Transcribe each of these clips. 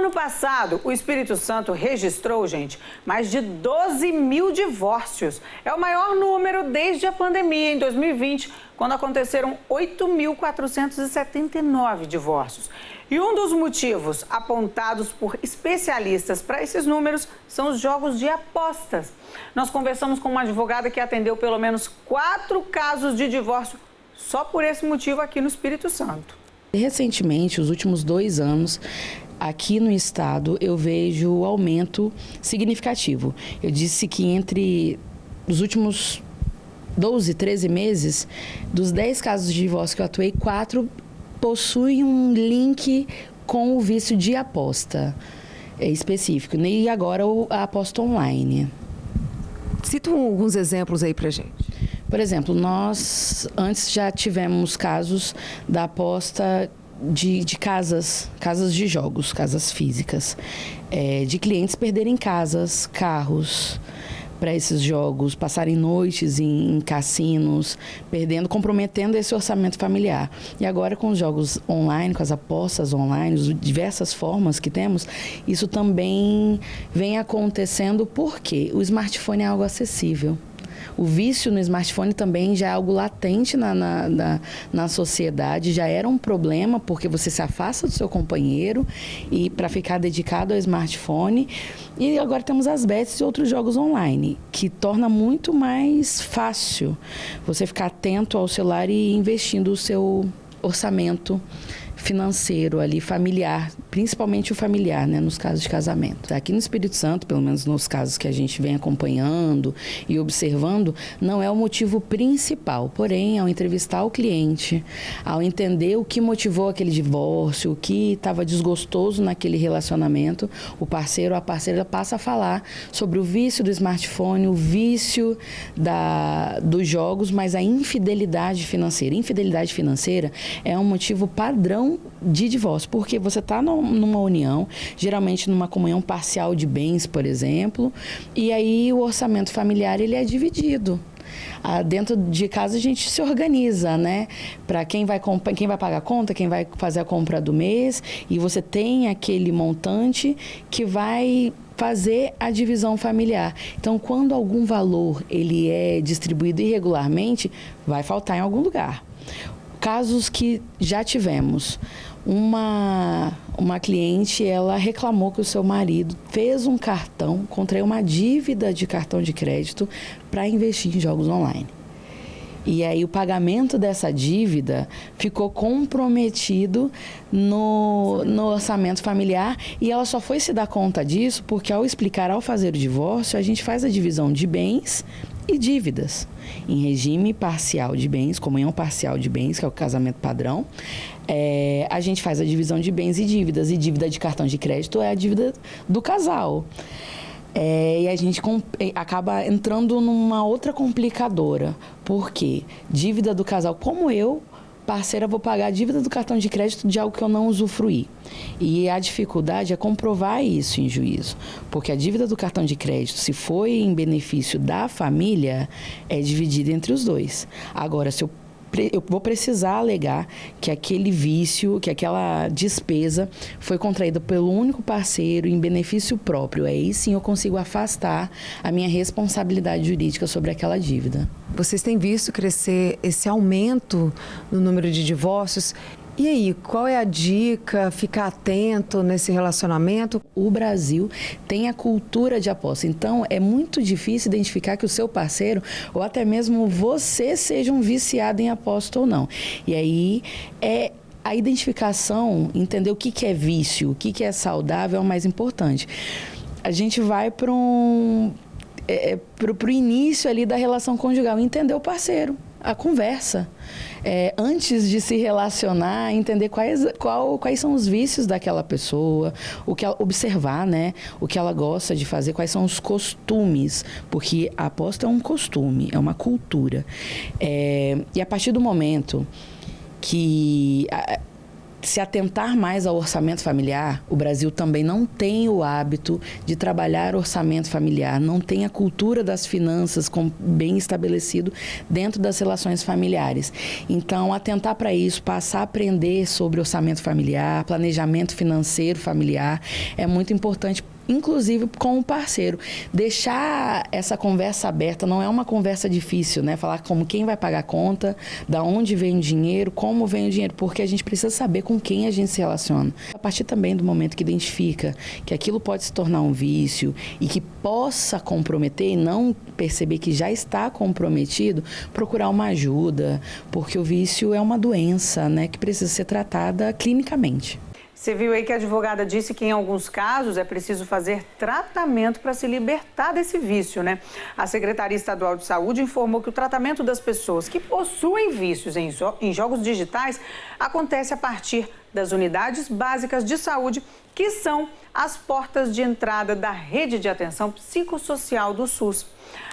ano passado, o Espírito Santo registrou, gente, mais de 12 mil divórcios. É o maior número desde a pandemia, em 2020, quando aconteceram 8.479 divórcios. E um dos motivos apontados por especialistas para esses números são os jogos de apostas. Nós conversamos com uma advogada que atendeu pelo menos 4 casos de divórcio só por esse motivo aqui no Espírito Santo. Recentemente, os últimos 2 anos, aqui no estado, eu vejo aumento significativo. Eu disse que entre os últimos 12, 13 meses, dos 10 casos de divórcio que eu atuei, 4 possuem um link com o vício de aposta específico. E agora a aposta online. Cita alguns exemplos aí pra gente. Por exemplo, nós antes já tivemos casos da aposta de casas de jogos, casas físicas, de clientes perderem casas, carros para esses jogos, passarem noites em cassinos, comprometendo esse orçamento familiar. E agora com os jogos online, com as apostas online, as diversas formas que temos, isso também vem acontecendo porque o smartphone é algo acessível. O vício no smartphone também já é algo latente na sociedade, já era um problema porque você se afasta do seu companheiro e para ficar dedicado ao smartphone. E agora temos as bets e outros jogos online, que torna muito mais fácil você ficar atento ao celular e investindo o seu orçamento financeiro ali, familiar, principalmente o familiar, né, nos casos de casamento. Aqui no Espírito Santo, pelo menos nos casos que a gente vem acompanhando e observando, não é o motivo principal. Porém, ao entrevistar o cliente, ao entender o que motivou aquele divórcio, o que estava desgostoso naquele relacionamento, o parceiro ou a parceira passa a falar sobre o vício do smartphone, o vício dos jogos, mas a infidelidade financeira. Infidelidade financeira é um motivo padrão de divórcio, porque você está numa união, geralmente numa comunhão parcial de bens, por exemplo, e aí o orçamento familiar ele é dividido. Dentro de casa a gente se organiza, né? Para quem vai pagar a conta, quem vai fazer a compra do mês, e você tem aquele montante que vai fazer a divisão familiar. Então, quando algum valor ele é distribuído irregularmente, vai faltar em algum lugar. Casos que já tivemos, uma cliente, ela reclamou que o seu marido fez um cartão, contraiu uma dívida de cartão de crédito para investir em jogos online. E aí o pagamento dessa dívida ficou comprometido no orçamento familiar e ela só foi se dar conta disso porque ao fazer o divórcio, a gente faz a divisão de bens e dívidas. Em regime parcial de bens, comunhão parcial de bens, que é o casamento padrão, a gente faz a divisão de bens e dívidas. E dívida de cartão de crédito é a dívida do casal. E a gente acaba entrando numa outra complicadora. Por quê? Dívida do casal, como eu, parceira, vou pagar a dívida do cartão de crédito de algo que eu não usufruí. E a dificuldade é comprovar isso em juízo. Porque a dívida do cartão de crédito, se foi em benefício da família, é dividida entre os dois. Agora, se eu vou precisar alegar que aquele vício, que aquela despesa foi contraída pelo único parceiro em benefício próprio. Aí sim eu consigo afastar a minha responsabilidade jurídica sobre aquela dívida. Vocês têm visto crescer esse aumento no número de divórcios? E aí, qual é a dica? Ficar atento nesse relacionamento? O Brasil tem a cultura de aposta, então é muito difícil identificar que o seu parceiro ou até mesmo você seja um viciado em aposta ou não. E aí a identificação, entender o que é vício, o que é saudável é o mais importante. A gente vai para o início ali da relação conjugal, entender o parceiro, a conversa. Antes de se relacionar, entender quais são os vícios daquela pessoa, observar, né, o que ela gosta de fazer, quais são os costumes, porque a aposta é um costume, é uma cultura. E a partir do momento que se atentar mais ao orçamento familiar. O Brasil também não tem o hábito de trabalhar orçamento familiar, não tem a cultura das finanças bem estabelecido dentro das relações familiares. Então, atentar para isso, passar a aprender sobre orçamento familiar, planejamento financeiro familiar, é muito importante, inclusive com o parceiro. Deixar essa conversa aberta, não é uma conversa difícil, né? Falar como quem vai pagar a conta, da onde vem o dinheiro, como vem o dinheiro, porque a gente precisa saber com quem a gente se relaciona. A partir também do momento que identifica que aquilo pode se tornar um vício e que possa comprometer e não perceber que já está comprometido, procurar uma ajuda, porque o vício é uma doença, né, que precisa ser tratada clinicamente. Você viu aí que a advogada disse que em alguns casos é preciso fazer tratamento para se libertar desse vício, né? A Secretaria Estadual de Saúde informou que o tratamento das pessoas que possuem vícios em jogos digitais acontece a partir das unidades básicas de saúde, que são as portas de entrada da rede de atenção psicossocial do SUS.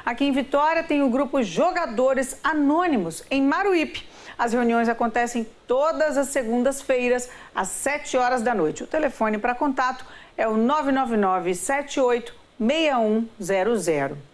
Aqui em Vitória tem o grupo Jogadores Anônimos, em Maruípe. As reuniões acontecem todas as segundas-feiras, às 7 horas da noite. O telefone para contato é o 999-78-6100.